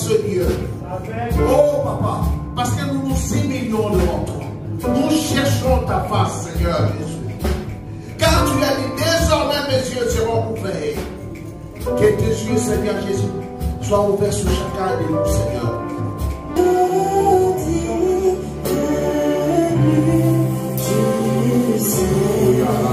ce lieu. Oh papa, parce que nous nous humilions devant toi. Nous cherchons ta face, Seigneur Jésus. Car tu as dit, désormais mes yeux seront ouverts. Que tes yeux, Seigneur Jésus, soient ouverts sur chacun de nous, Seigneur. Seigneur,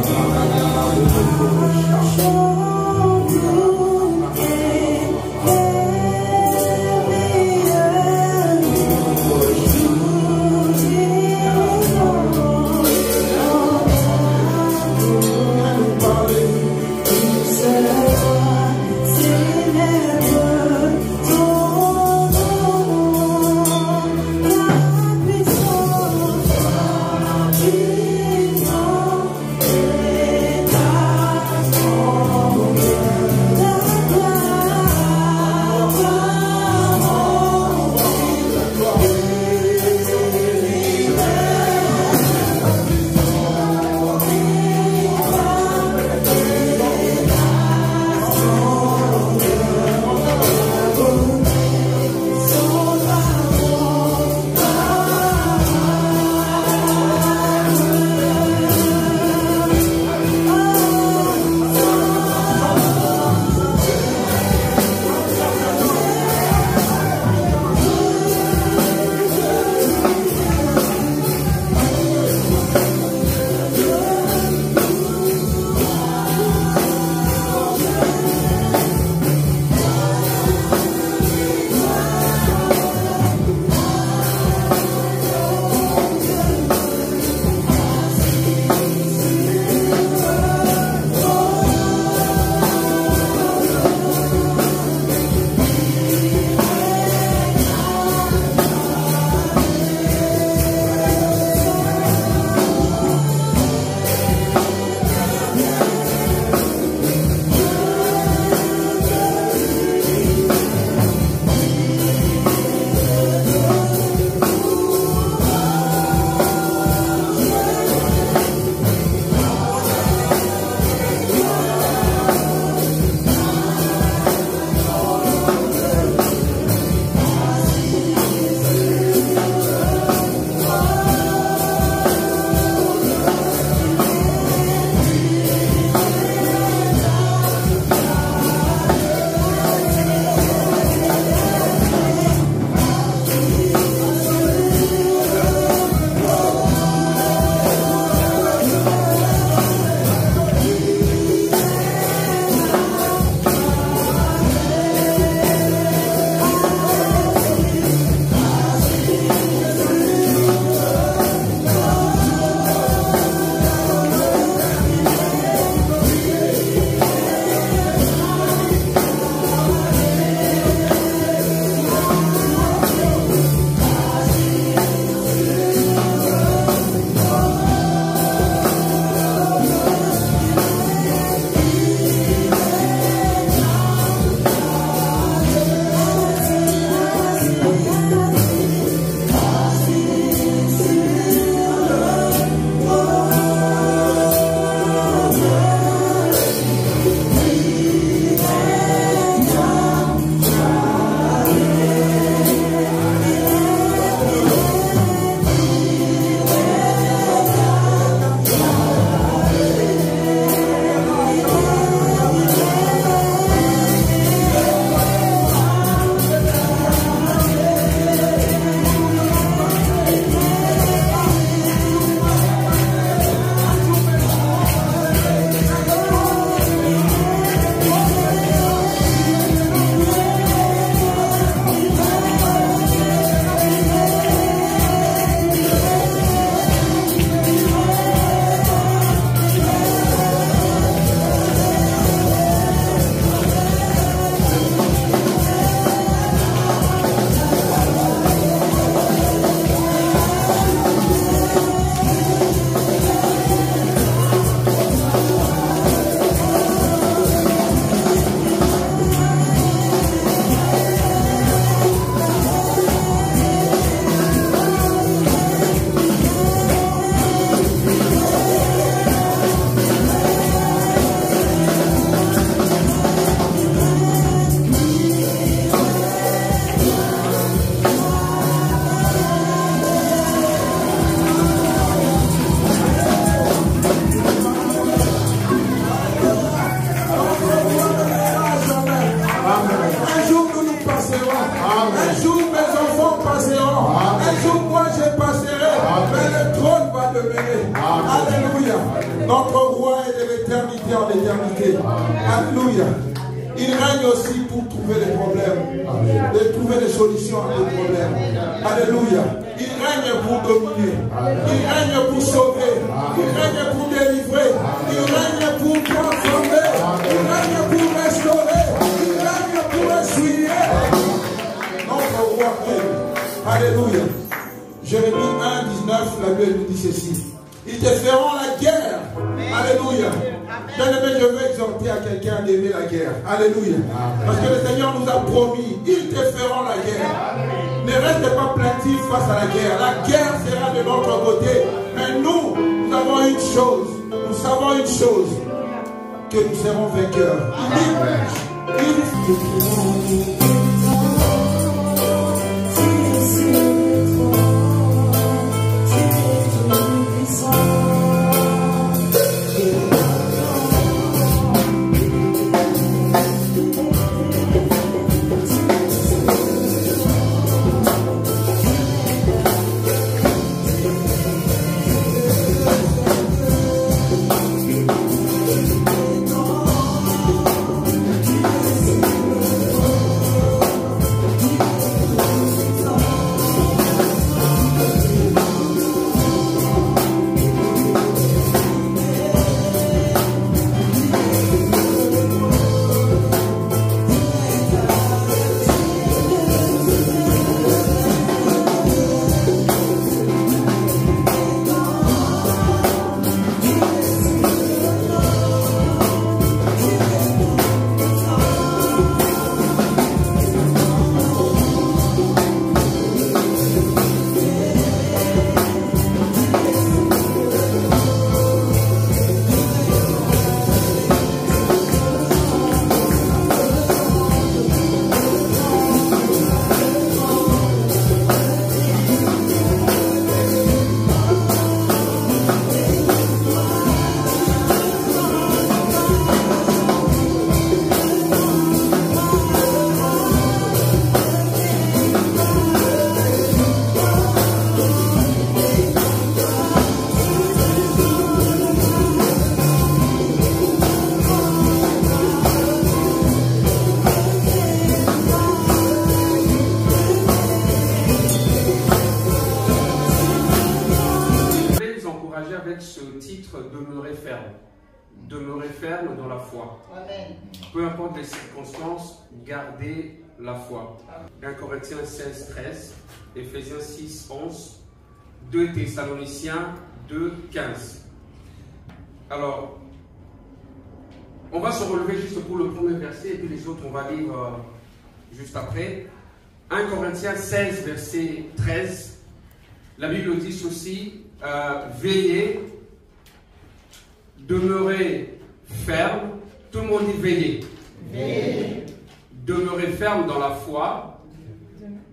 bien-aimé. Alléluia. Notre roi est de l'éternité en éternité. Alléluia. Il règne aussi pour trouver les problèmes, de trouver des solutions à nos problèmes. Alléluia. Il règne pour dominer. Il règne pour sauver. Il règne pour délivrer. Il règne pour transformer. Il règne pour restaurer. Il règne pour essuyer. Notre roi règne. Alléluia. Jérémie 1, 19, la Bible nous dit ceci. Ils te feront la guerre. Alléluia. Bien-aimé, je veux exhorter à quelqu'un d'aimer la guerre. Alléluia. Parce que le Seigneur nous a promis, ils te feront la guerre. Ne reste pas plaintif face à la guerre. La guerre sera de notre côté. Mais nous avons une chose. Nous savons une chose. Que nous serons vainqueurs. Demeurer ferme. Demeurer ferme dans la foi. Amen. Peu importe les circonstances, gardez la foi. 1 Corinthiens 16, 13, Éphésiens 6, 11, 2 Thessaloniciens 2, 15. Alors, on va se relever juste pour le premier verset et puis les autres on va lire juste après. 1 Corinthiens 16, verset 13. La Bible dit ceci, veillez, demeurez ferme. Tout le monde dit veillez. Veillez. Demeurez ferme dans la foi.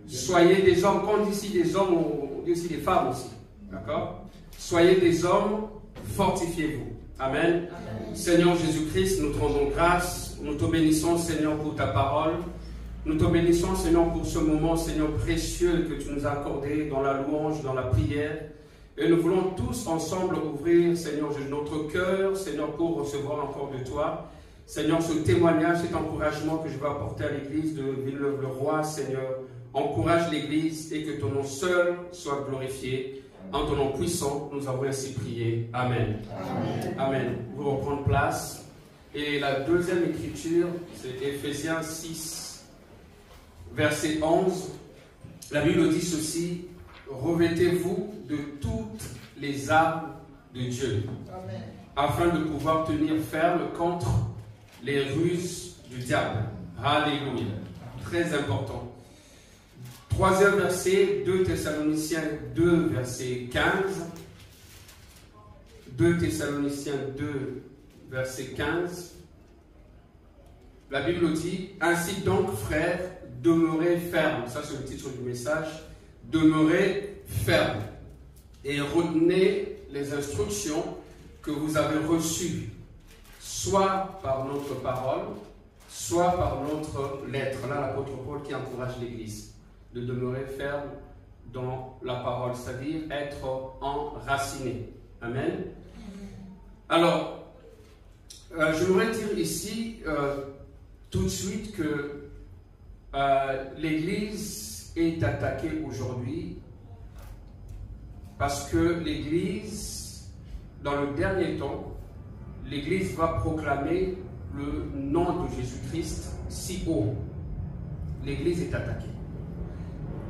Soyez des hommes. Quand on dit ici des hommes, on dit aussi des femmes aussi. D'accord? Soyez des hommes, fortifiez-vous. Amen. Amen. Seigneur Jésus-Christ, nous te rendons grâce. Nous te bénissons, Seigneur, pour ta parole. Nous te bénissons, Seigneur, pour ce moment, Seigneur, précieux que tu nous as accordé dans la louange, dans la prière. Et nous voulons tous ensemble ouvrir, Seigneur, notre cœur, Seigneur, pour recevoir encore de toi. Seigneur, ce témoignage, cet encouragement que je vais apporter à l'église de Villeneuve-le-Roi, Seigneur, encourage l'église et que ton nom seul soit glorifié. En ton nom puissant, nous avons ainsi prié. Amen. Amen. Amen. Vous reprendre place. Et la deuxième écriture, c'est Éphésiens 6, verset 11. La Bible dit ceci. Revêtez-vous de toutes les armes de Dieu, Amen, afin de pouvoir tenir ferme contre les ruses du diable. Alléluia. Très important. Troisième verset, 2 Thessaloniciens 2, verset 15. 2 Thessaloniciens 2, verset 15. La Bible dit, ainsi donc, frères, demeurez fermes. Ça, c'est le titre du message. Demeurez ferme et retenez les instructions que vous avez reçues, soit par notre parole, soit par notre lettre. Là, l'apôtre Paul qui encourage l'Église de demeurer ferme dans la parole, c'est-à-dire être enraciné. Amen. Alors, je voudrais dire ici tout de suite que l'Église est attaquée aujourd'hui parce que l'Église, dans le dernier temps, l'Église va proclamer le nom de Jésus-Christ si haut. L'Église est attaquée.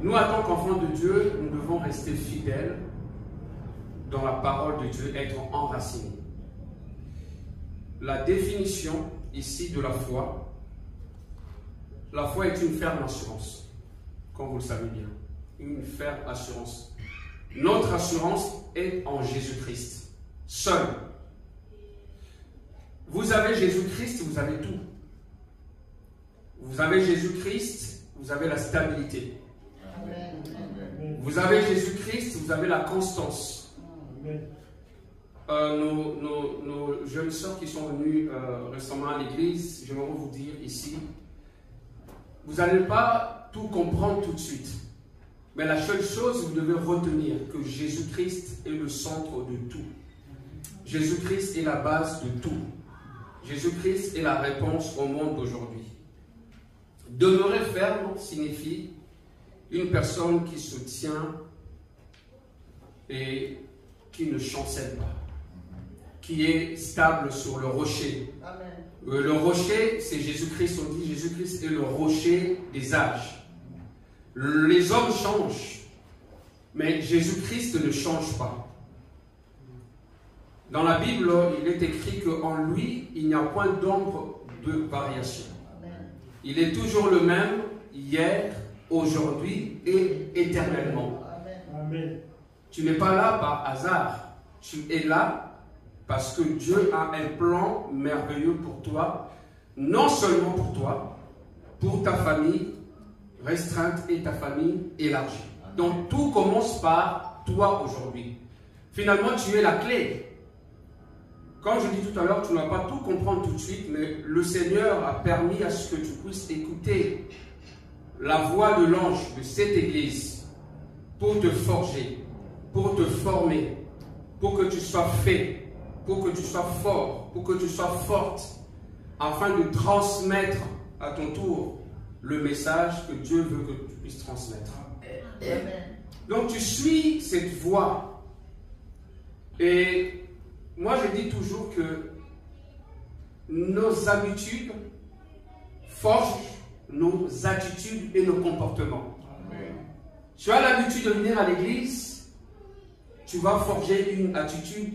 Nous, en tant qu'enfants de Dieu, nous devons rester fidèles dans la parole de Dieu, être enracinés. La définition ici de la foi est une ferme assurance, comme vous le savez bien, une ferme assurance. Notre assurance est en Jésus-Christ, seul. Vous avez Jésus-Christ, vous avez tout. Vous avez Jésus-Christ, vous avez la stabilité. Vous avez Jésus-Christ, vous avez la constance. Nos jeunes sœurs qui sont venues récemment à l'église, j'aimerais vous dire ici, vous n'allez pas tout comprendre tout de suite. Mais la seule chose, vous devez retenir que Jésus-Christ est le centre de tout. Jésus-Christ est la base de tout. Jésus-Christ est la réponse au monde d'aujourd'hui. Demeurer ferme signifie une personne qui se tient et qui ne chancelle pas, qui est stable sur le rocher. Amen. Le rocher, c'est Jésus-Christ. On dit Jésus-Christ est le rocher des âges. Les hommes changent, mais Jésus-Christ ne change pas. Dans la Bible, il est écrit qu'en lui, il n'y a point d'ombre de variation. Il est toujours le même hier, aujourd'hui et éternellement. Amen. Tu n'es pas là par hasard. Tu es là parce que Dieu a un plan merveilleux pour toi, non seulement pour toi, pour ta famille restreinte et ta famille élargie. Donc tout commence par toi aujourd'hui. Finalement, tu es la clé. Comme je dis tout à l'heure, tu ne vas pas tout comprendre tout de suite, mais le Seigneur a permis à ce que tu puisses écouter la voix de l'ange de cette église pour te forger, pour te former, pour que tu sois fait, pour que tu sois fort, pour que tu sois forte, afin de transmettre à ton tour le message que Dieu veut que tu puisses transmettre. Amen. Donc tu suis cette voie. Et moi je dis toujours que nos habitudes forgent nos attitudes et nos comportements. Amen. Tu as l'habitude de venir à l'église, tu vas forger une attitude,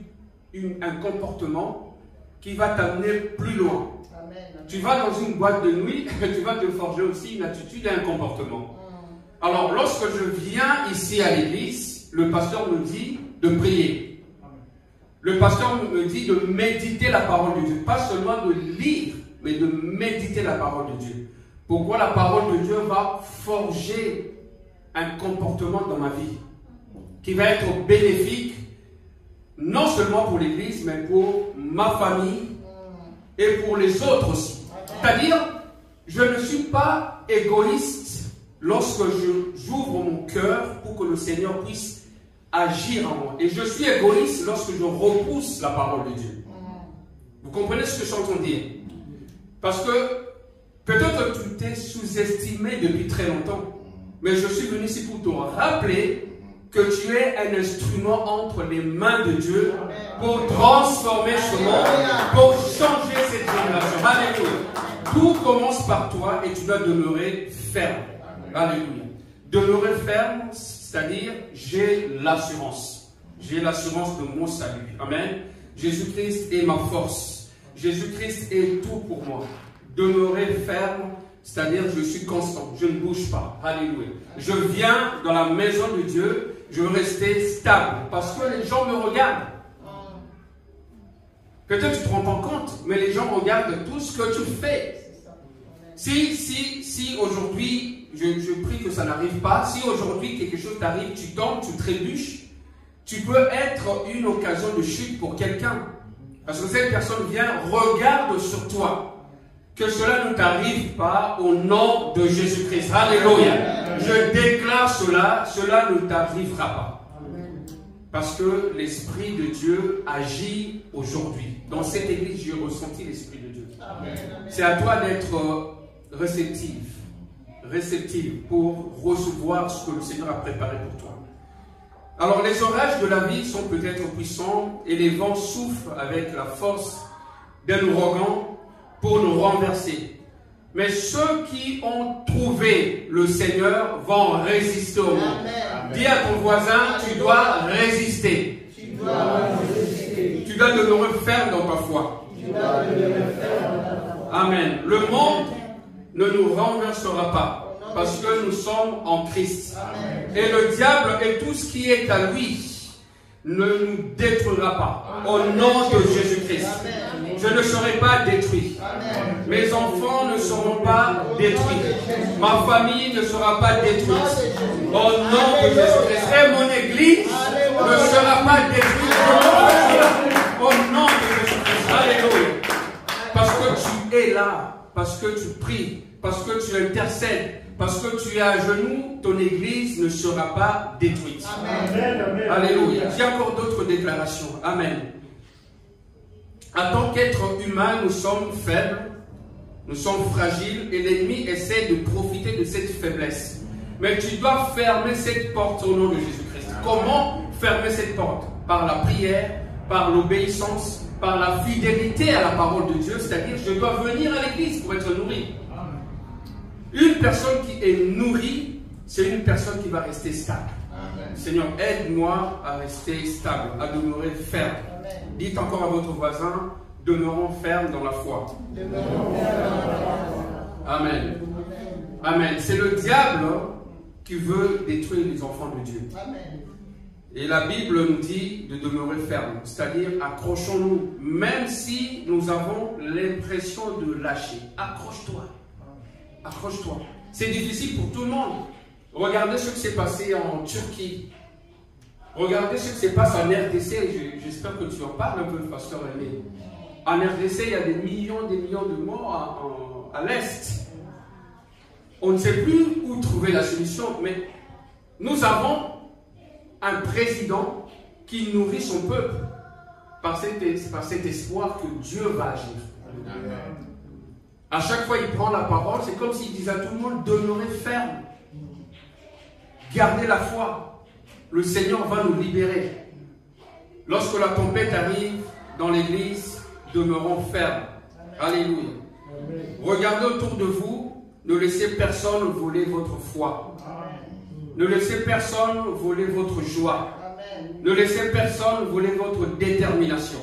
un comportement qui va t'amener plus loin. Amen. Tu vas dans une boîte de nuit, tu vas te forger aussi une attitude et un comportement. Alors lorsque je viens ici à l'église, le pasteur me dit de prier. Le pasteur me dit de méditer la parole de Dieu. Pas seulement de lire, mais de méditer la parole de Dieu. Pourquoi la parole de Dieu va forger un comportement dans ma vie qui va être bénéfique, non seulement pour l'église, mais pour ma famille et pour les autres aussi. C'est-à-dire, je ne suis pas égoïste lorsque j'ouvre mon cœur pour que le Seigneur puisse agir en moi. Et je suis égoïste lorsque je repousse la parole de Dieu. Vous comprenez ce que je suis en train de dire? Parce que peut-être que tu t'es sous-estimé depuis très longtemps, mais je suis venu ici pour te rappeler que tu es un instrument entre les mains de Dieu pour transformer ce monde, pour changer cette génération. Alléluia. Tout commence par toi et tu dois demeurer ferme. Alléluia. Demeurer ferme, c'est-à-dire j'ai l'assurance. J'ai l'assurance de mon salut. Amen. Jésus-Christ est ma force. Jésus-Christ est tout pour moi. Demeurer ferme, c'est-à-dire je suis constant, je ne bouge pas. Alléluia. Je viens dans la maison de Dieu, je veux rester stable parce que les gens me regardent. Peut-être tu ne te rends pas compte, mais les gens regardent tout ce que tu fais. Si aujourd'hui, je prie que ça n'arrive pas, si aujourd'hui quelque chose t'arrive, tu tombes, tu trébuches, tu peux être une occasion de chute pour quelqu'un. Parce que cette personne vient, regarde sur toi. Que cela ne t'arrive pas au nom de Jésus-Christ. Alléluia. Je déclare cela, cela ne t'arrivera pas. Parce que l'Esprit de Dieu agit aujourd'hui. Dans cette église, j'ai ressenti l'Esprit de Dieu. C'est à toi d'être réceptive pour recevoir ce que le Seigneur a préparé pour toi. Alors les orages de la vie sont peut-être puissants et les vents soufflent avec la force d'un ouragan pour nous renverser. Mais ceux qui ont trouvé le Seigneur vont résister au monde. Dis à ton voisin, tu dois résister. Tu dois demeurer ferme dans ta foi. Amen. Le monde ne nous renversera pas parce que nous sommes en Christ. Et le diable et tout ce qui est à lui ne nous détruira pas. Au nom de Jésus-Christ. Je ne serai pas détruit. Mes enfants ne seront pas détruits. Ma famille ne sera pas détruite. Au nom de Jésus-Christ. Et mon église ne sera pas détruite. Au nom de Jésus-Christ. Alléluia. Parce que tu es là. Parce que tu pries. Parce que tu intercèdes. Parce que tu es à genoux, ton église ne sera pas détruite. Amen. Alléluia. Il y a encore d'autres déclarations. Amen. En tant qu'être humain, nous sommes faibles, nous sommes fragiles et l'ennemi essaie de profiter de cette faiblesse. Mais tu dois fermer cette porte au nom de Jésus-Christ. Comment fermer cette porte? Par la prière, par l'obéissance, par la fidélité à la parole de Dieu. C'est-à-dire, je dois venir à l'église pour être nourri. Une personne qui est nourrie, c'est une personne qui va rester stable. Amen. Seigneur, aide-moi à rester stable, à demeurer ferme. Amen. Dites encore à votre voisin, demeurons fermes dans la foi. Amen. Amen. C'est le diable qui veut détruire les enfants de Dieu. Amen. Et la Bible nous dit de demeurer ferme, c'est-à-dire accrochons-nous, même si nous avons l'impression de lâcher. Accroche-toi. Accroche-toi. C'est difficile pour tout le monde. Regardez ce qui s'est passé en Turquie. Regardez ce qui se passe en RDC. J'espère que tu en parles un peu, pasteur Aimé. En RDC, il y a des millions de morts à l'Est. On ne sait plus où trouver la solution, mais nous avons un président qui nourrit son peuple par cet espoir que Dieu va agir. Amen. À chaque fois, il prend la parole, c'est comme s'il disait à tout le monde, demeurez ferme. Gardez la foi. Le Seigneur va nous libérer. Lorsque la tempête arrive dans l'église, demeurons fermes. Alléluia. Regardez autour de vous, ne laissez personne voler votre foi. Ne laissez personne voler votre joie. Ne laissez personne voler votre détermination.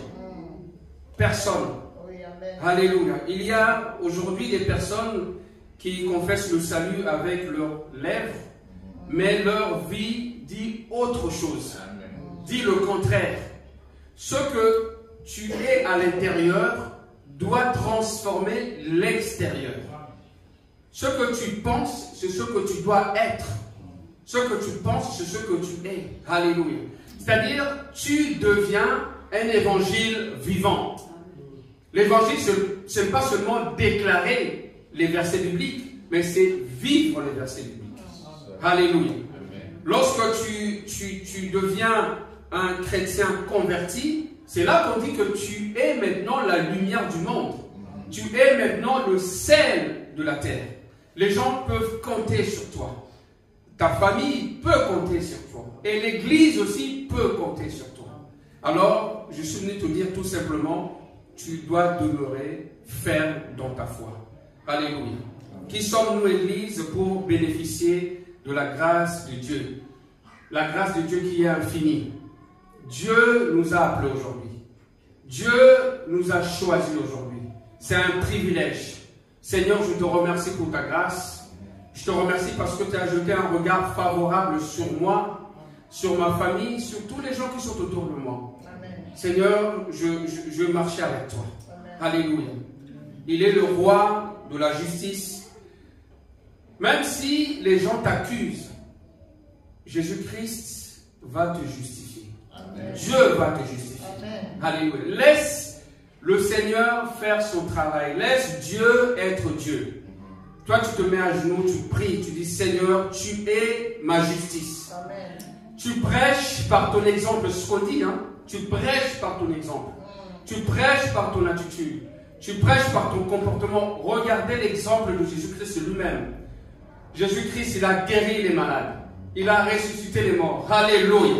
Personne. Alléluia. Il y a aujourd'hui des personnes qui confessent le salut avec leurs lèvres, mais leur vie dit autre chose. Dit le contraire. Ce que tu es à l'intérieur doit transformer l'extérieur. Ce que tu penses, c'est ce que tu dois être. Ce que tu penses, c'est ce que tu es. Alléluia. C'est-à-dire, tu deviens un évangile vivant. L'évangile, ce n'est pas seulement déclarer les versets bibliques, mais c'est vivre les versets bibliques. Alléluia. Lorsque tu deviens un chrétien converti, c'est là qu'on dit que tu es maintenant la lumière du monde. Tu es maintenant le sel de la terre. Les gens peuvent compter sur toi. Ta famille peut compter sur toi. Et l'église aussi peut compter sur toi. Alors, je suis venu te dire tout simplement, tu dois demeurer ferme dans ta foi. Alléluia. Qui sommes-nous, Église, pour bénéficier de la grâce de Dieu? La grâce de Dieu qui est infinie. Dieu nous a appelés aujourd'hui. Dieu nous a choisis aujourd'hui. C'est un privilège. Seigneur, je te remercie pour ta grâce. Je te remercie parce que tu as jeté un regard favorable sur moi, sur ma famille, sur tous les gens qui sont autour de moi. Seigneur, je marchais avec toi. Amen. Alléluia. Il est le roi de la justice. Même si les gens t'accusent, Jésus-Christ va te justifier. Amen. Dieu va te justifier. Amen. Alléluia. Laisse le Seigneur faire son travail. Laisse Dieu être Dieu. Toi, tu te mets à genoux, tu pries, tu dis Seigneur, tu es ma justice. Amen. Tu prêches par ton exemple, ce qu'on dit, hein? Tu prêches par ton exemple. Tu prêches par ton attitude. Tu prêches par ton comportement. Regardez l'exemple de Jésus-Christ lui-même. Jésus-Christ, il a guéri les malades. Il a ressuscité les morts. Alléluia.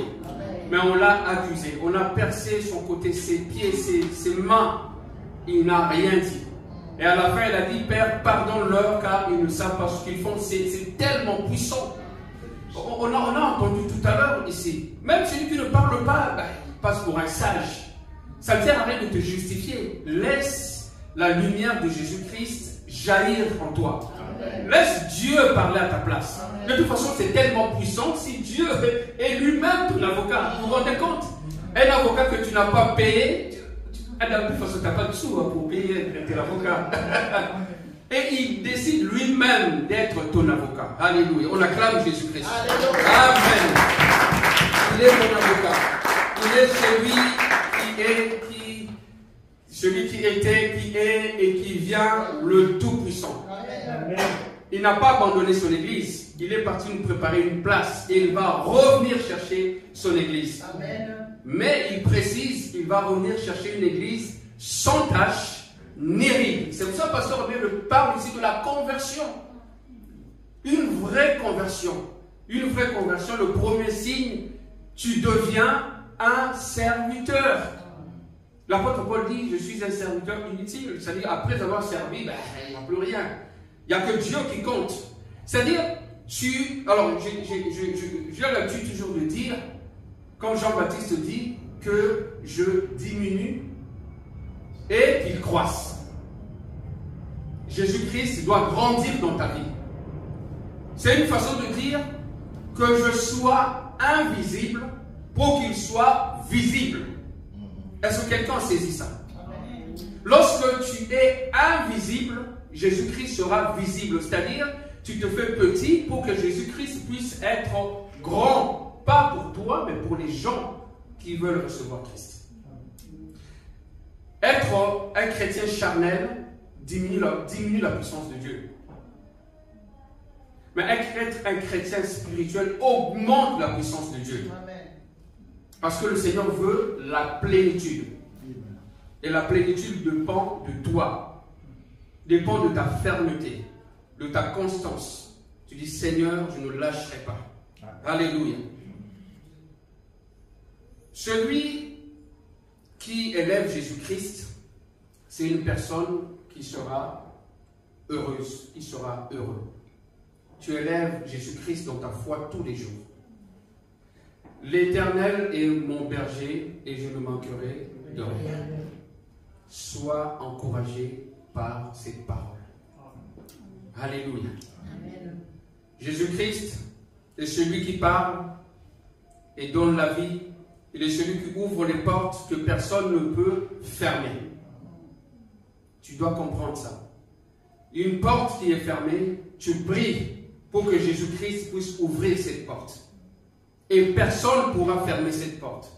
Mais on l'a accusé. On a percé son côté, ses pieds, ses mains. Il n'a rien dit. Et à la fin, il a dit, Père, pardonne-leur car ils ne savent pas ce qu'ils font. C'est tellement puissant. On a entendu tout à l'heure ici. Même celui qui ne parle pas, il passe pour un sage. Ça ne sert à rien de te justifier. Laisse la lumière de Jésus-Christ jaillir en toi. Laisse Dieu parler à ta place. De toute façon, c'est tellement puissant. Si Dieu est lui-même ton avocat, vous vous rendez compte? Un avocat que tu n'as pas payé, de toute façon, tu n'as pas de sous pour payer ton avocat. Et il décide lui-même d'être ton avocat. Alléluia. On acclame Jésus-Christ. Amen. Il est mon avocat. Il est celui qui était, qui est et qui vient, le Tout-Puissant. Il n'a pas abandonné son église. Il est parti nous préparer une place et il va revenir chercher son église. Amen. Mais il précise, il va revenir chercher une église sans tache ni ride. C'est pour ça que Pasteur Robert parle ici de la conversion. Une vraie conversion. Une vraie conversion, le premier signe, tu deviens un serviteur. L'apôtre Paul dit, je suis un serviteur inutile. C'est-à-dire, après avoir servi, il n'y a plus rien. Il n'y a que Dieu qui compte. C'est-à-dire, alors, j'ai l'habitude toujours de dire, quand Jean-Baptiste dit que je diminue et qu'il croisse. Jésus-Christ doit grandir dans ta vie. C'est une façon de dire que je sois invisible pour qu'il soit visible. Est-ce que quelqu'un saisit ça? Lorsque tu es invisible, Jésus-Christ sera visible. C'est-à-dire, tu te fais petit pour que Jésus-Christ puisse être grand. Pas pour toi, mais pour les gens qui veulent recevoir Christ. Être un chrétien charnel diminue la puissance de Dieu. Mais être un chrétien spirituel augmente la puissance de Dieu. Parce que le Seigneur veut la plénitude. Et la plénitude dépend de toi. Dépend de ta fermeté, de ta constance. Tu dis, Seigneur, je ne lâcherai pas. Alléluia. Celui qui élève Jésus-Christ, c'est une personne qui sera heureuse, qui sera heureux. Tu élèves Jésus-Christ dans ta foi tous les jours. L'Éternel est mon berger et je ne manquerai de rien. Sois encouragé par cette parole. Alléluia. Jésus-Christ est celui qui parle et donne la vie. Il est celui qui ouvre les portes que personne ne peut fermer. Tu dois comprendre ça. Une porte qui est fermée, tu pries pour que Jésus-Christ puisse ouvrir cette porte. Et personne ne pourra fermer cette porte.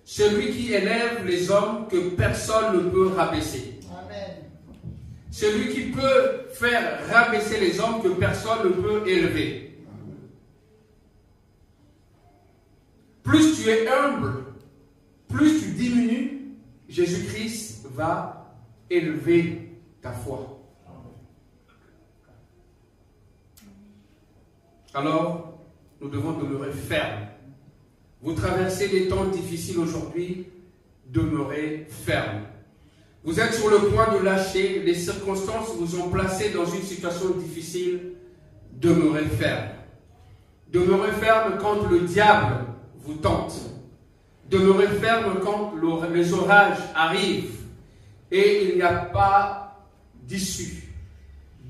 Celui qui élève les hommes que personne ne peut rabaisser. Amen. Celui qui peut faire rabaisser les hommes que personne ne peut élever. Plus tu es humble, plus tu diminues, Jésus-Christ va élever ta foi. Alors, nous devons demeurer fermes. Vous traversez des temps difficiles aujourd'hui, demeurez fermes. Vous êtes sur le point de lâcher, les circonstances vous ont placé dans une situation difficile, demeurez fermes. Demeurez fermes quand le diable vous tente. Demeurez fermes quand les orages arrivent et il n'y a pas d'issue.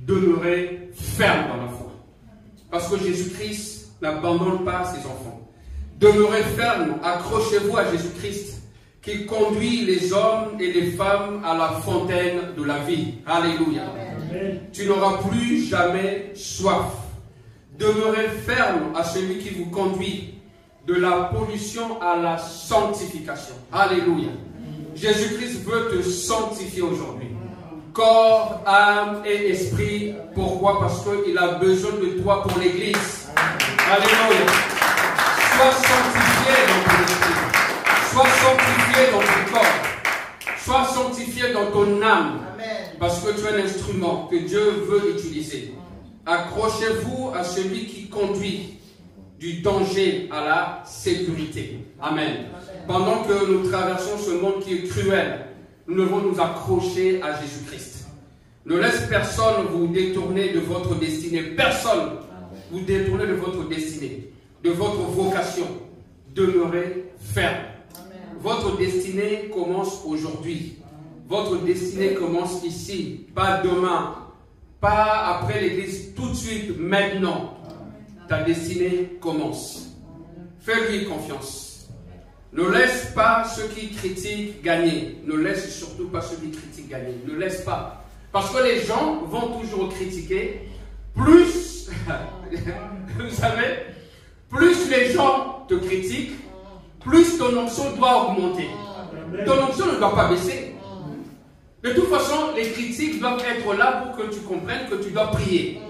Demeurez fermes dans la foi. Parce que Jésus-Christ n'abandonne pas ses enfants. Demeurez fermes, accrochez-vous à Jésus-Christ qui conduit les hommes et les femmes à la fontaine de la vie. Alléluia. Amen. Tu n'auras plus jamais soif. Demeurez fermes à celui qui vous conduit de la pollution à la sanctification. Alléluia. Jésus-Christ veut te sanctifier aujourd'hui. corps, âme et esprit. Pourquoi? Parce qu'il a besoin de toi pour l'église. Alléluia. Sois sanctifié dans ton esprit. Sois sanctifié dans ton corps. Sois sanctifié dans ton âme. Parce que tu es un instrument que Dieu veut utiliser. Accrochez-vous à celui qui conduit du danger à la sécurité. Amen. Pendant que nous traversons ce monde qui est cruel, nous devons nous accrocher à Jésus-Christ. Ne laisse personne vous détourner de votre destinée. Personne vous détourner de votre destinée, de votre vocation. Demeurez ferme. Votre destinée commence aujourd'hui. Votre destinée commence ici, pas demain, pas après l'église, tout de suite, maintenant. Ta destinée commence. Fais-lui confiance. Ne laisse pas ceux qui critiquent gagner. Ne laisse surtout pas ceux qui critiquent gagner. Ne laisse pas. Parce que les gens vont toujours critiquer. Plus, vous savez, plus les gens te critiquent, plus ton onction doit augmenter. Ton onction ne doit pas baisser. De toute façon, les critiques doivent être là pour que tu comprennes que tu dois prier.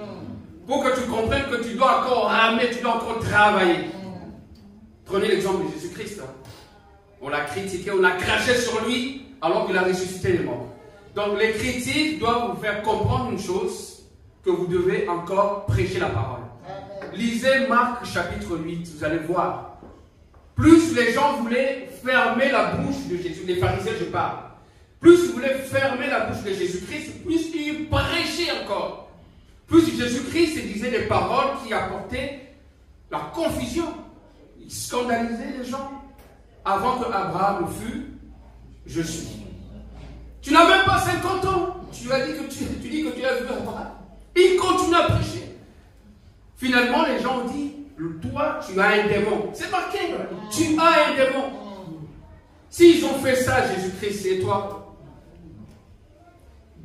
Pour que tu comprennes que tu dois encore ramer, tu dois encore travailler. Prenez l'exemple de Jésus-Christ. On l'a critiqué, on a craché sur lui alors qu'il a ressuscité les morts. Donc les critiques doivent vous faire comprendre une chose, que vous devez encore prêcher la parole. Lisez Marc chapitre 8, vous allez voir. Plus les gens voulaient fermer la bouche de Jésus, les pharisiens je parle, plus ils voulaient fermer la bouche de Jésus-Christ, plus ils prêchaient encore. Plus Jésus-Christ disait des paroles qui apportaient la confusion. Il scandalisait les gens. Avant que Abraham fût, je suis. Tu n'as même pas 50 ans. Tu dis que tu as vu Abraham. Il continue à prêcher. Finalement, les gens ont dit, toi, tu as un démon. C'est marqué, tu as un démon. S'ils ont fait ça, Jésus-Christ, et toi,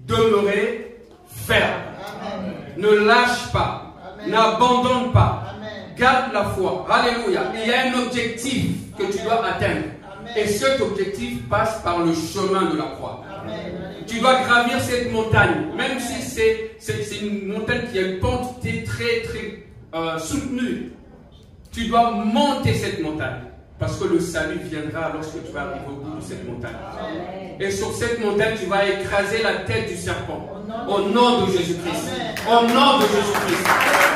demeurez ferme. Amen. Ne lâche pas. N'abandonne pas. Amen. Garde la foi. Alléluia. Il y a un objectif que tu dois atteindre. Amen. Et cet objectif passe par le chemin de la croix. Amen. Tu dois gravir cette montagne. Même si c'est une montagne qui a une pente très soutenue. Tu dois monter cette montagne. Parce que le salut viendra lorsque tu vas arriver au bout de cette montagne. Amen. Et sur cette montagne, tu vas écraser la tête du serpent. Au nom de Jésus-Christ. Au nom de Jésus-Christ.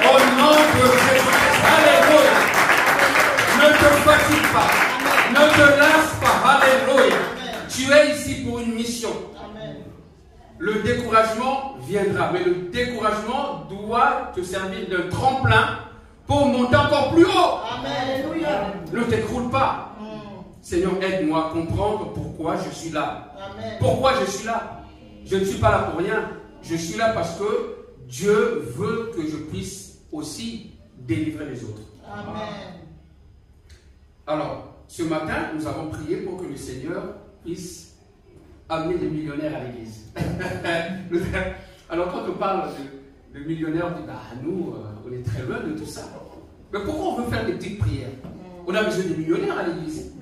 Au nom de Jésus-Christ. Alléluia. Ne te fatigue pas. Ne te lasse pas. Alléluia. Tu es ici pour une mission. Le découragement viendra. Mais le découragement doit te servir de tremplin pour monter encore plus haut. Alléluia. Ne t'écroule pas. Seigneur, aide-moi à comprendre pourquoi je suis là. Amen. Pourquoi je suis là? Je ne suis pas là pour rien. Je suis là parce que Dieu veut que je puisse aussi délivrer les autres. Amen. Alors, ce matin, nous avons prié pour que le Seigneur puisse amener des millionnaires à l'église. Alors, quand on parle de millionnaires, on dit, nous, on est très loin de tout ça. Mais pourquoi on veut faire des petites prières? On a besoin de millionnaires à l'église.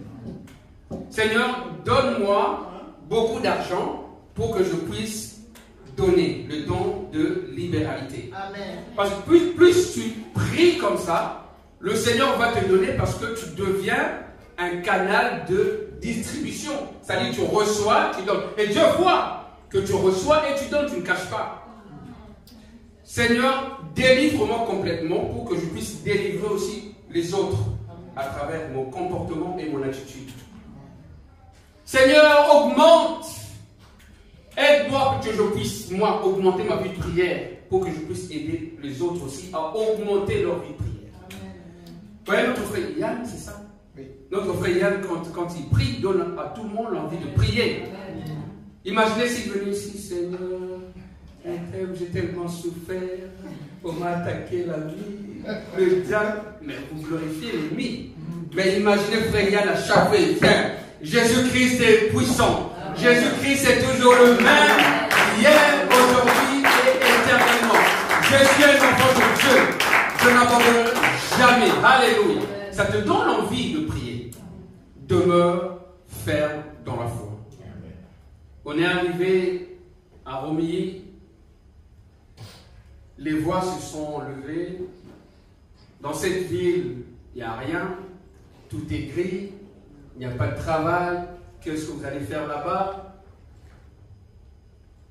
Seigneur, donne-moi beaucoup d'argent pour que je puisse donner le don de libéralité. Amen. Parce que plus tu pries comme ça, le Seigneur va te donner parce que tu deviens un canal de distribution. C'est-à-dire tu reçois, tu donnes. Et Dieu voit que tu reçois et tu donnes, tu ne caches pas. Seigneur, délivre-moi complètement pour que je puisse délivrer aussi les autres à travers mon comportement et mon attitude. Seigneur, augmente. Aide-moi pour que je puisse, moi, augmenter ma vie de prière, pour que je puisse aider les autres aussi à augmenter leur vie de prière. Vous voyez, notre frère Yann, c'est ça? Oui. Notre frère Yann, quand il prie, donne à tout le monde l'envie de prier. Imaginez s'il venait ici, Seigneur, j'ai tellement souffert, on m'a attaqué la vie, le diable, mais vous glorifiez l'ennemi. Mais imaginez frère Yann à chaque fois, il vient. Jésus-Christ est puissant. Jésus-Christ est toujours le même, hier, aujourd'hui et éternellement. Je suis un enfant de Dieu. Je n'abandonnerai jamais. Alléluia. Ça te donne envie de prier. Demeure ferme dans la foi. On est arrivé à Romilly, les voix se sont levées. Dans cette ville, il n'y a rien, tout est gris, il n'y a pas de travail, qu'est-ce que vous allez faire là-bas?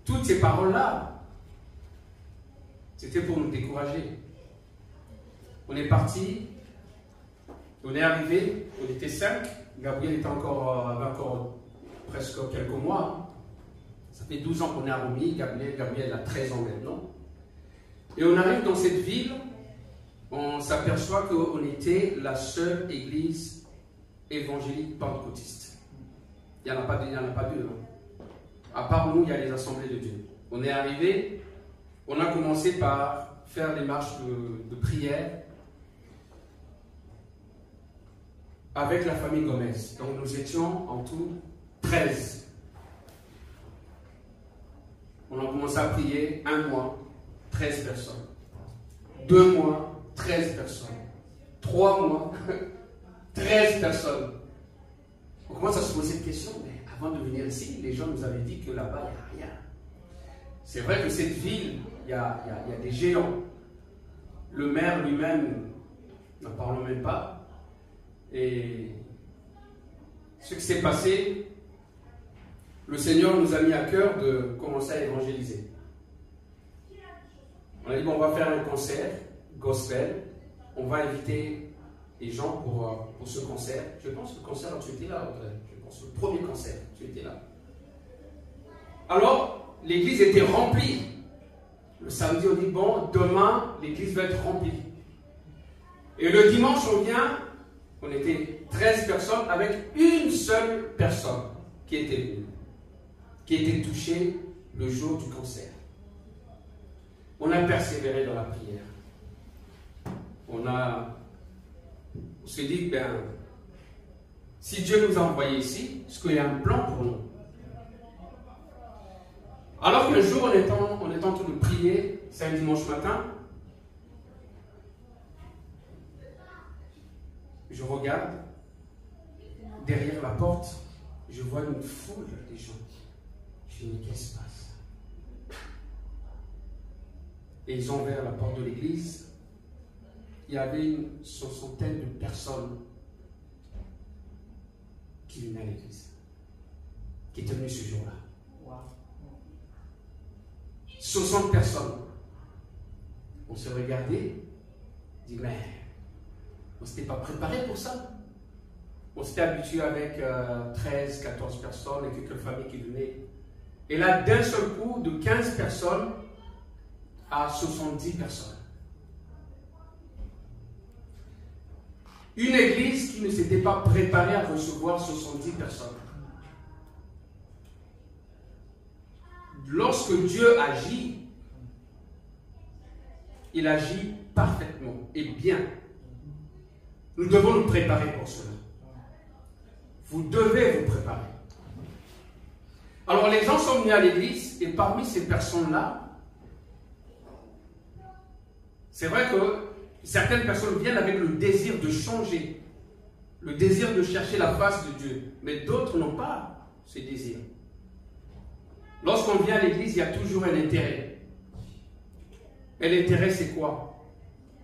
Toutes ces paroles-là, c'était pour nous décourager. On est parti, on est arrivé, on était 5, Gabriel avait encore presque quelques mois. Ça fait 12 ans qu'on est à Romilly, Gabriel a 13 ans maintenant. Et on arrive dans cette ville, on s'aperçoit qu'on était la seule église évangélique pentecôtiste. Il n'y en a pas deux. Hein. À part nous, il y a les assemblées de Dieu. On est arrivé, on a commencé par faire des marches de prière avec la famille Gomez. Donc nous étions en tout 13. On a commencé à prier 1 mois, 13 personnes. 2 mois, 13 personnes. 3 mois, 13 personnes. On commence à se poser cette question, mais avant de venir ici, les gens nous avaient dit que là-bas, il n'y a rien. C'est vrai que cette ville, il y a des géants. Le maire lui-même, n'en parlons même pas. Et ce qui s'est passé, le Seigneur nous a mis à cœur de commencer à évangéliser. On a dit, bon, on va faire un concert gospel. On va inviter les gens pour ce concert. Je pense que le concert, tu étais là, Audrey. Je pense que le premier concert, tu étais là. Alors, l'église était remplie. Le samedi, on dit, bon, demain, l'église va être remplie. Et le dimanche, on vient, on était 13 personnes avec une seule personne qui était venue, qui était touchée le jour du concert. On a persévéré dans la prière. On s'est dit, ben, si Dieu nous a envoyés ici, est-ce qu'il y a un plan pour nous? Alors qu'un jour, on est en train de prier, c'est un dimanche matin, je regarde, derrière la porte, je vois une foule de gens. Je me dis, qu'est-ce qui se passe? Et ils ont ouvert la porte de l'église. Il y avait une soixantaine de personnes qui venaient à l'église, qui étaient venues ce jour-là. Wow. 60 personnes. On se regardait, on dit, mais on ne s'était pas préparé pour ça. On s'était habitué avec 13, 14 personnes et quelques familles qui venaient. Et là, d'un seul coup, de 15 personnes à 70 personnes. Une église qui ne s'était pas préparée à recevoir 70 personnes. Lorsque Dieu agit, il agit parfaitement et bien. Nous devons nous préparer pour cela. Vous devez vous préparer. Alors les gens sont venus à l'église et parmi ces personnes-là, c'est vrai que certaines personnes viennent avec le désir de changer, le désir de chercher la face de Dieu, mais d'autres n'ont pas ce désir. Lorsqu'on vient à l'église, il y a toujours un intérêt. Et l'intérêt, c'est quoi?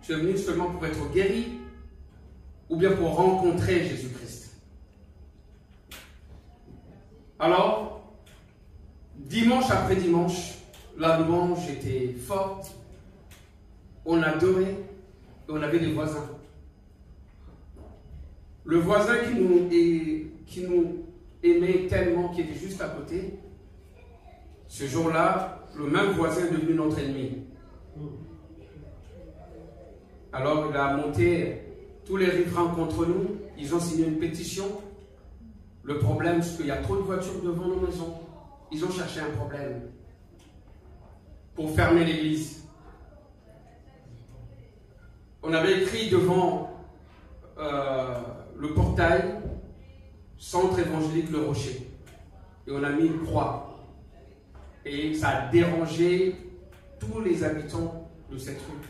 Tu es venu seulement pour être guéri ou bien pour rencontrer Jésus-Christ? Alors, dimanche après dimanche, la louange était forte, on adorait et on avait des voisins. Le voisin qui nous aimait tellement, qui était juste à côté, ce jour-là, le même voisin est devenu notre ennemi. Alors il a monté tous les riverains contre nous, ils ont signé une pétition. Le problème, c'est qu'il y a trop de voitures devant nos maisons. Ils ont cherché un problème pour fermer l'église. On avait écrit devant le portail Centre évangélique Le Rocher. Et on a mis une croix. Et ça a dérangé tous les habitants de cette rue.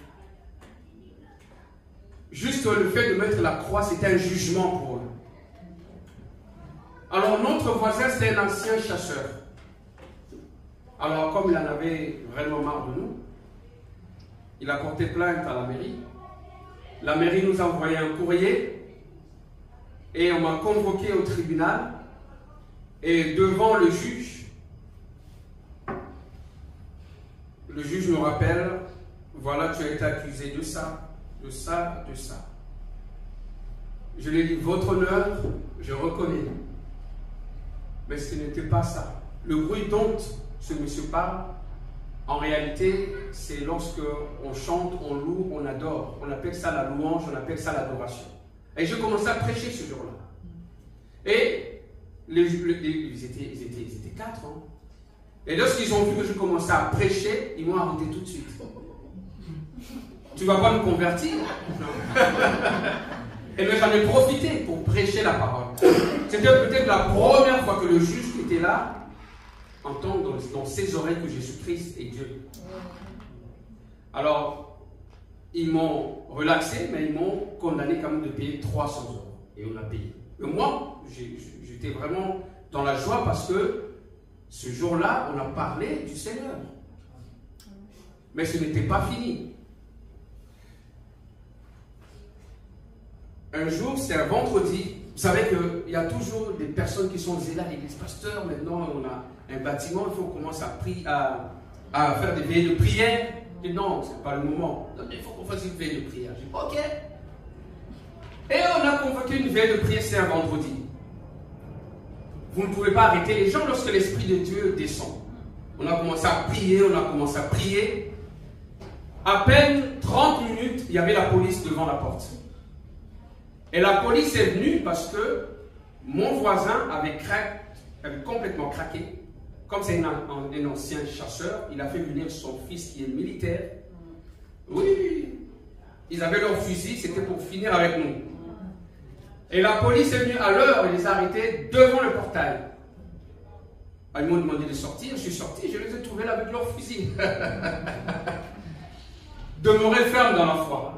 Juste le fait de mettre la croix, c'était un jugement pour eux. Alors notre voisin, c'est un ancien chasseur. Alors, comme il en avait vraiment marre de nous, il a porté plainte à la mairie. La mairie nous a envoyé un courrier et on m'a convoqué au tribunal. Et devant le juge nous rappelle, voilà, tu as été accusé de ça, de ça, de ça. Je lui ai dit, votre honneur, je reconnais. Mais ce n'était pas ça. Le bruit dont ce monsieur parle, en réalité, c'est lorsque on chante, on loue, on adore. On appelle ça la louange, on appelle ça l'adoration. Et je commençais à prêcher ce jour-là. Et ils étaient 4 ans. Et lorsqu'ils ont vu que je commençais à prêcher, ils m'ont arrêté tout de suite. Tu ne vas pas me convertir? Non. Et bien j'en ai profité pour prêcher la parole. C'était peut-être la première fois que le juge qui était là entend dans ses oreilles que Jésus-Christ est Dieu. Alors, ils m'ont relaxé, mais ils m'ont condamné quand même de payer 300 €. Et on a payé. Mais moi, j'étais vraiment dans la joie parce que ce jour-là, on a parlé du Seigneur. Mais ce n'était pas fini. Un jour, c'est un vendredi. Vous savez qu'il y a toujours des personnes qui sont zélées à l'église. Pasteur, maintenant on a un bâtiment, il faut qu'on commence à faire des veillées de prière. Je dis non, ce n'est pas le moment. Non, il faut qu'on fasse une veille de prière. Je dis ok. Et on a convoqué une veille de prière, c'est un vendredi. Vous ne pouvez pas arrêter les gens lorsque l'Esprit de Dieu descend. On a commencé à prier, on a commencé à prier. À peine 30 minutes, il y avait la police devant la porte. Et la police est venue parce que mon voisin avait complètement craqué. Comme c'est un ancien chasseur, il a fait venir son fils qui est militaire. Oui, ils avaient leur fusil, c'était pour finir avec nous. Et la police est venue à l'heure et les a arrêtés devant le portail. Ils m'ont demandé de sortir, je suis sorti, je les ai trouvés là avec leur fusil. Demeurer ferme dans la foi.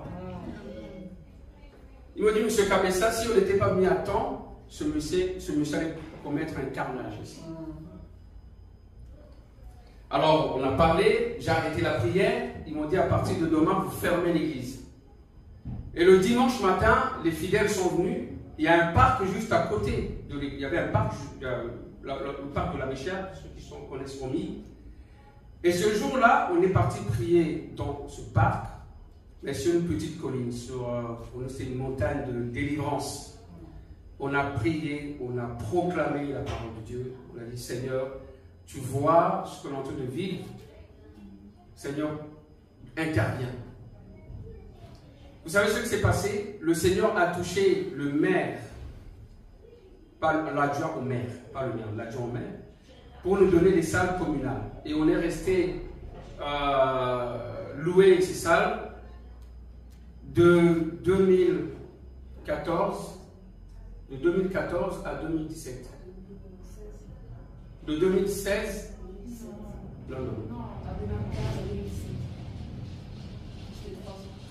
Ils m'ont dit, monsieur Kabessa, si on n'était pas venu à temps, ce monsieur allait commettre un carnage ici. Alors, on a parlé, j'ai arrêté la prière, ils m'ont dit, à partir de demain, vous fermez l'église. Et le dimanche matin, les fidèles sont venus, il y a un parc juste à côté, il y avait un parc, le parc de la Méchère, ceux qui connaissent Romilly. Et ce jour-là, on est parti prier dans ce parc, mais sur une petite colline, c'est une montagne de délivrance. On a prié, on a proclamé la parole de Dieu. On a dit, Seigneur, tu vois ce que l'on est en train de vivre. Seigneur, interviens. Vous savez ce qui s'est passé? Le Seigneur a touché le maire, pas l'adjoint au maire, pas le maire, l'adjoint au maire, pour nous donner des salles communales. Et on est resté louer ces salles de 2014 à 2017. De 2016 non.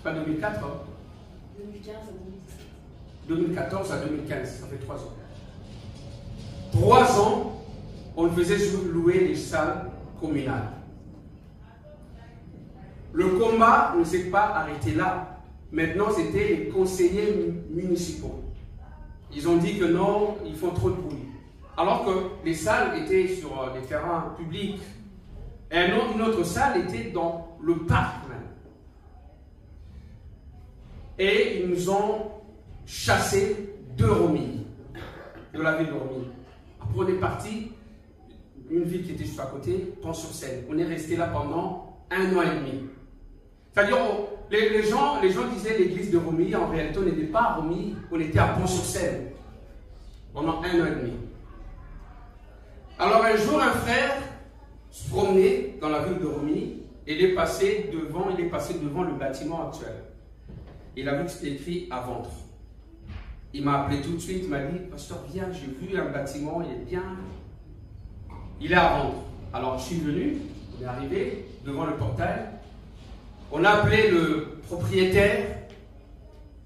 Pas 2004 hein? 2014 à 2015, ça fait 3 ans. 3 ans, on faisait louer les salles communales. Le combat ne s'est pas arrêté là. Maintenant, c'était les conseillers municipaux. Ils ont dit que non, ils font trop de bruit. Alors que les salles étaient sur des terrains publics. Et une autre salle était dans le parc même. Et ils nous ont chassés de Romilly, de la ville de Romilly. Après, on est parti, une ville qui était juste à côté, Pont-sur-Seine. On est resté là pendant 1 an et demi. C'est-à-dire, les gens disaient l'église de Romilly, en réalité, on n'était pas à Romilly, on était à Pont-sur-Seine pendant 1 an et demi. Alors, un jour, un frère se promenait dans la ville de Romilly et il est passé devant le bâtiment actuel. Il a vu que c'était écrit à vendre. Il m'a appelé tout de suite, il m'a dit, pasteur, viens, j'ai vu un bâtiment, il est bien. Il est à vendre. Alors, je suis venu, on est arrivé devant le portail. On a appelé le propriétaire.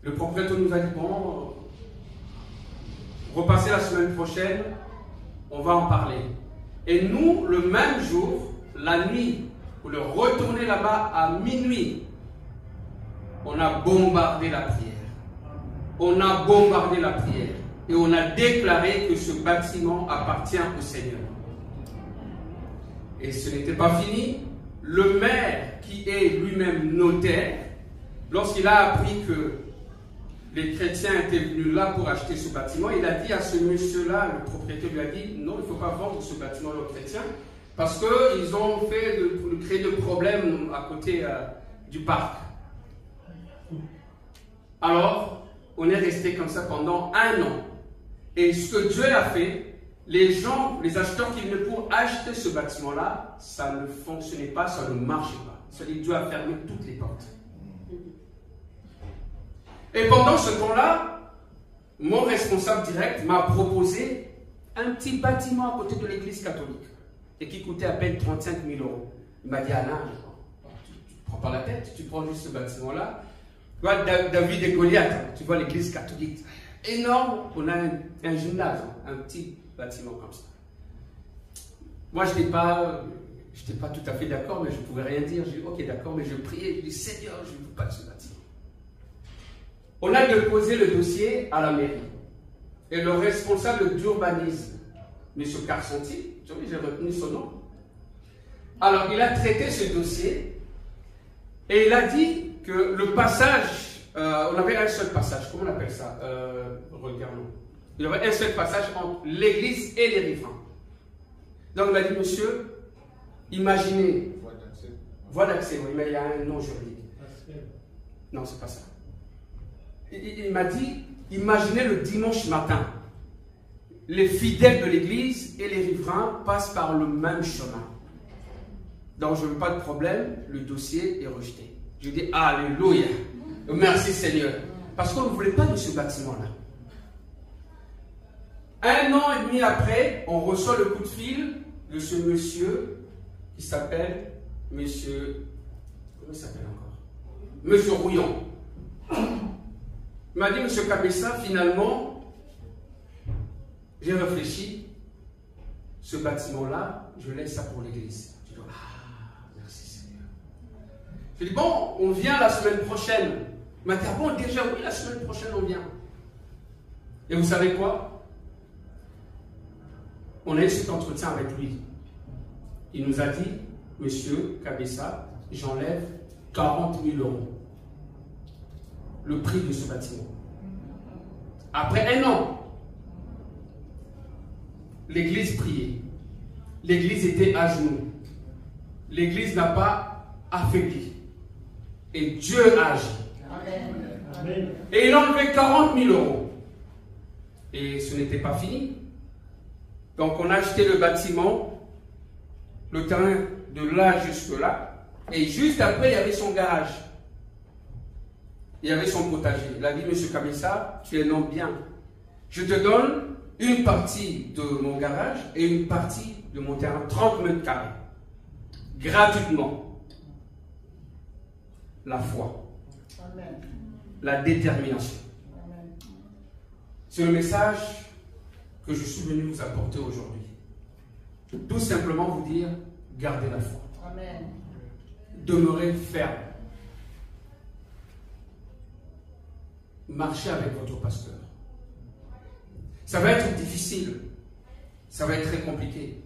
Le propriétaire nous a dit, bon, repassez la semaine prochaine, on va en parler. Et nous, le même jour, la nuit, pour le retourner là-bas à minuit, on a bombardé la prière. On a bombardé la prière. Et on a déclaré que ce bâtiment appartient au Seigneur. Et ce n'était pas fini. Le maire, qui est lui-même notaire, lorsqu'il a appris que les chrétiens étaient venus là pour acheter ce bâtiment, il a dit à ce monsieur-là, le propriétaire lui a dit, non, il ne faut pas vendre ce bâtiment aux chrétiens, parce qu'ils ont créé de problèmes à côté du parc. Alors, on est resté comme ça pendant 1 an. Et ce que Dieu a fait, les gens, les acheteurs qui venaient pour acheter ce bâtiment-là, ça ne fonctionnait pas, ça ne marchait pas. C'est-à-dire Dieu a fermé toutes les portes. Et pendant ce temps-là, mon responsable direct m'a proposé un petit bâtiment à côté de l'église catholique et qui coûtait à peine 35 000 €. Il m'a dit, Alain, tu ne prends pas la tête, tu prends juste ce bâtiment-là. Tu vois, David et Goliath, tu vois l'église catholique, énorme, on a un gymnase, un petit bâtiment comme ça. Moi, je n'étais pas tout à fait d'accord, mais je ne pouvais rien dire. J'ai dit, ok, d'accord, mais je priais, je dis, Seigneur, je ne veux pas de ce bâtiment. On a déposé le dossier à la mairie. Et le responsable d'urbanisme, M. Carcenti, j'ai retenu son nom. Alors, il a traité ce dossier et il a dit que le passage, on avait un seul passage, comment on appelle ça? Regardons. Il y avait un seul passage entre l'église et les riverains. Donc, il m'a dit, monsieur, imaginez. Voie d'accès, oui, mais il y a un nom juridique. Non, c'est pas ça. Il m'a dit, imaginez le dimanche matin, les fidèles de l'église et les riverains passent par le même chemin. Donc je ne veux pas de problème, le dossier est rejeté. Je dis, alléluia, merci Seigneur, parce qu'on ne voulait pas de ce bâtiment-là. 1 an et demi après, on reçoit le coup de fil de ce monsieur qui s'appelle monsieur, comment il s'appelle encore? Monsieur Rouillon. Il m'a dit, monsieur Kabessa, finalement, j'ai réfléchi, ce bâtiment-là, je laisse ça pour l'église. Je dis, merci Seigneur. Je dis, bon, on vient la semaine prochaine. Il m'a dit, ah bon, déjà, oui, la semaine prochaine, on vient. Et vous savez quoi? On a eu cet entretien avec lui. Il nous a dit, monsieur Kabessa, j'enlève 40 000 €. Le prix de ce bâtiment. Après 1 an, l'église priait. L'église était à genoux. L'église n'a pas affaibli. Et Dieu a agi. Amen. Et il a enlevé 40 000 €. Et ce n'était pas fini. Donc on a acheté le bâtiment, le terrain de là jusque là. Et juste après, il y avait son garage. Il y avait son potager. Il a dit, monsieur Kabessa, tu es un homme bien. Je te donne une partie de mon garage et une partie de mon terrain, 30 mètres carrés. Gratuitement. La foi. Amen. La détermination. C'est le message que je suis venu vous apporter aujourd'hui. Tout simplement vous dire, gardez la foi. Amen. Demeurez ferme. Marchez avec votre pasteur. Ça va être difficile. Ça va être très compliqué.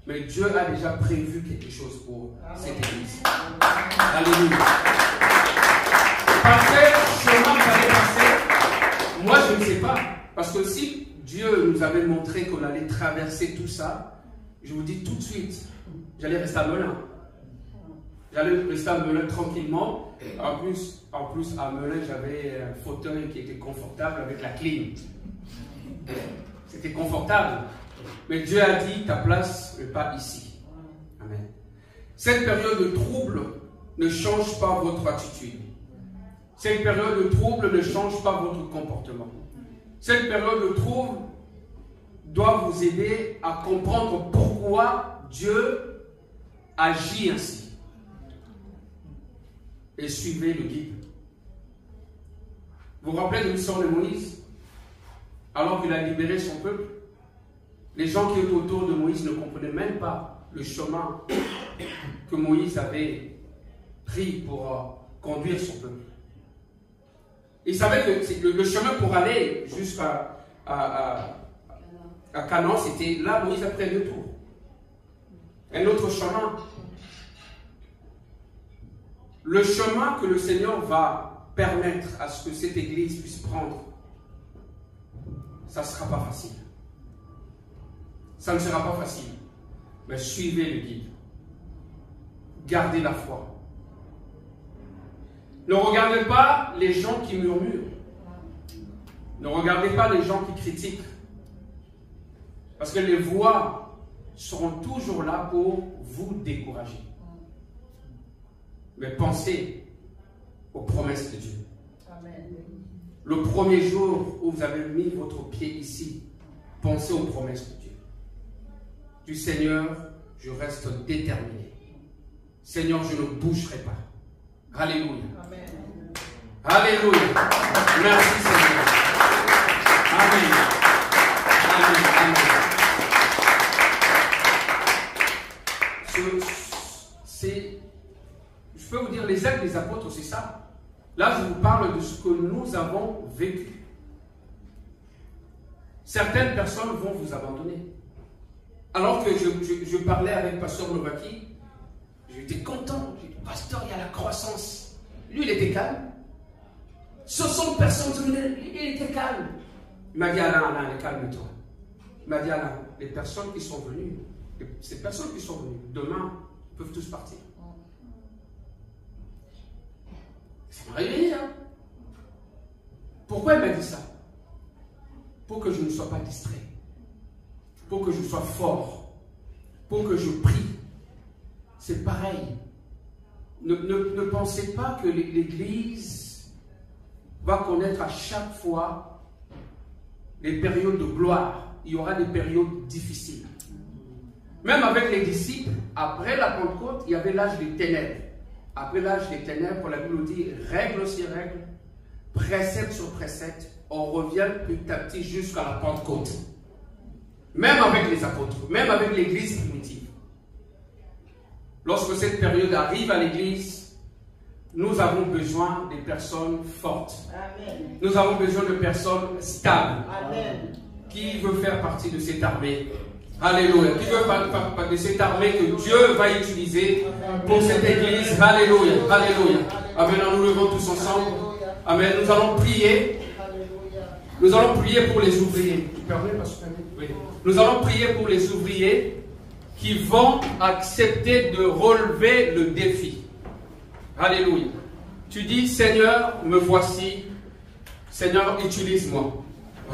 Mais Dieu a déjà prévu quelque chose pour cette église. Alléluia. Par quel chemin vous allez passer? Moi, je ne sais pas. Parce que si Dieu nous avait montré qu'on allait traverser tout ça, je vous dis tout de suite, j'allais rester à Melun. J'allais rester à Melun tranquillement. En plus à Melun, j'avais un fauteuil qui était confortable avec la clim. C'était confortable. Mais Dieu a dit, ta place n'est pas ici. Amen. Cette période de trouble ne change pas votre attitude. Cette période de trouble ne change pas votre comportement. Cette période de trouble doit vous aider à comprendre pourquoi Dieu agit ainsi. Et suivez le guide. Vous vous rappelez de l'histoire de Moïse? Alors qu'il a libéré son peuple, les gens qui étaient autour de Moïse ne comprenaient même pas le chemin que Moïse avait pris pour conduire son peuple. Il savait que le chemin pour aller jusqu'à Canaan, c'était là. Moïse a pris 2 tours. Un autre chemin. Le chemin que le Seigneur va permettre à ce que cette église puisse prendre, ça ne sera pas facile. Ça ne sera pas facile. Mais suivez le guide. Gardez la foi. Ne regardez pas les gens qui murmurent. Ne regardez pas les gens qui critiquent. Parce que les voix seront toujours là pour vous décourager. Mais pensez aux promesses de Dieu. Amen. Le premier jour où vous avez mis votre pied ici, pensez aux promesses de Dieu. Du Seigneur, je reste déterminé. Seigneur, je ne bougerai pas. Alléluia. Amen. Alléluia. Merci Seigneur. Amen. Amen. Amen. Je peux vous dire, les actes des apôtres, c'est ça. Là, je vous parle de ce que nous avons vécu. Certaines personnes vont vous abandonner. Alors que je parlais avec Pasteur Novaki, j'étais content. J'ai dit, Pasteur, il y a la croissance. Lui, il était calme. 60 personnes, il était calme. Il m'a dit, Alain, calme-toi. Il m'a dit, Alain, les personnes qui sont venues, ces personnes qui sont venues, demain, peuvent tous partir. Ça m'a réveillé, hein? Pourquoi il m'a dit ça? Pour que je ne sois pas distrait. Pour que je sois fort. Pour que je prie. C'est pareil. Ne pensez pas que l'Église va connaître à chaque fois des périodes de gloire. Il y aura des périodes difficiles. Même avec les disciples, après la Pentecôte, il y avait l'âge des ténèbres. Après l'âge des ténèbres, la Bible dit, règle sur règle, précepte sur précepte, on revient petit à petit jusqu'à la Pentecôte. Même avec les apôtres, même avec l'Église primitive. Lorsque cette période arrive à l'Église, nous avons besoin des personnes fortes. Amen. Nous avons besoin de personnes stables. Amen. Qui veut faire partie de cette armée? Alléluia. Qui veut faire partie de cette armée que Dieu va utiliser pour cette église? Alléluia. Alléluia. Amen. Nous levons tous ensemble. Amen. Nous allons prier. Nous allons prier pour les ouvriers. Oui. Nous allons prier pour les ouvriers qui vont accepter de relever le défi. Alléluia. Tu dis, Seigneur, me voici. Seigneur, utilise-moi.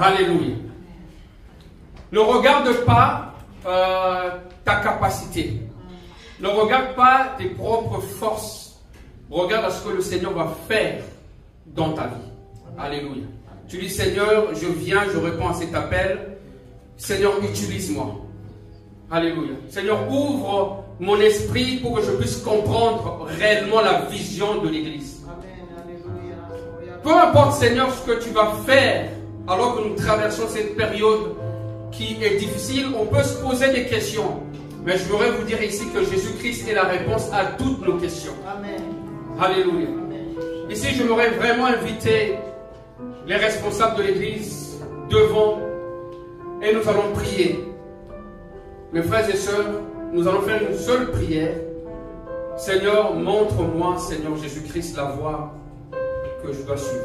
Alléluia. Ne regarde pas ta capacité. Ne regarde pas tes propres forces. Regarde à ce que le Seigneur va faire dans ta vie. Alléluia. Tu dis, Seigneur, je viens, je réponds à cet appel. Seigneur, utilise-moi. Alléluia. Seigneur, ouvre mon esprit pour que je puisse comprendre réellement la vision de l'Église. Peu importe, Seigneur, ce que tu vas faire alors que nous traversons cette période qui est difficile, on peut se poser des questions. Mais je voudrais vous dire ici que Jésus-Christ est la réponse à toutes nos questions. Amen. Alléluia. Amen. Ici, je voudrais vraiment inviter les responsables de l'Église devant et nous allons prier. Mes frères et sœurs, nous allons faire une seule prière. Seigneur, montre-moi, Seigneur Jésus-Christ, la voie que je dois suivre.